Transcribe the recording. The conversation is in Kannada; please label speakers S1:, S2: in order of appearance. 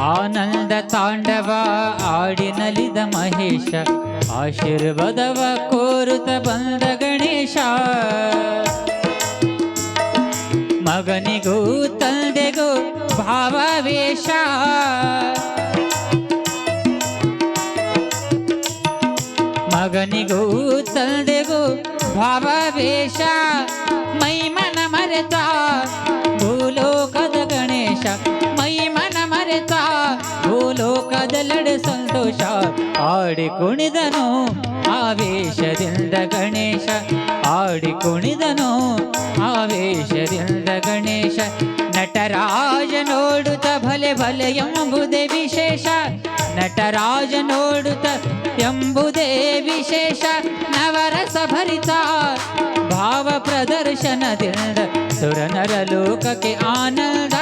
S1: ಆನಂದ ತಾಂಡವ ಆಡಿ ನಲಿದ ಮಹೇಶ ಆಶೀರ್ವಾದವ ಕೋರುತ್ತ ಬಂದ ಗಣೇಶ ಮಗನಿಗೂ ತಂದೆಗೂ ಭಾವವೇಶ ಮಗನಿಗೂ ತಂದೆಗೂ ಭಾವವೇಶ ಮೈಮನ ಮರೆತ ಭೂಲೋಕದ ಗಣೇಶ ಮೈಮನ ಮರೆತ ಭೂಲೋಕದೆಲ್ಲೆಡೆ ಸಂತೋಷ ಆಡಿ ಕುಣಿದನು ಆವೇಶದಿಂದ ಗಣೇಶ ಆಡಿ ಕುಣಿದನು ಆವೇಶದಿಂದ ಗಣೇಶ ನಟರಾಜ ನೋಡುತ್ತ ಭಲೆ ಭಲೆ ಎಂಬುದೇ ವಿಶೇಷ ನಟರಾಜ ನೋಡುತ್ತ ಎಂಬುದೇ ವಿಶೇಷ ನವರಸ ಭರಿತ ಭಾವ ಪ್ರದರ್ಶನದಿಂದ ಸುರನರ ಲೋಕಕ್ಕೆ ಆನಂದ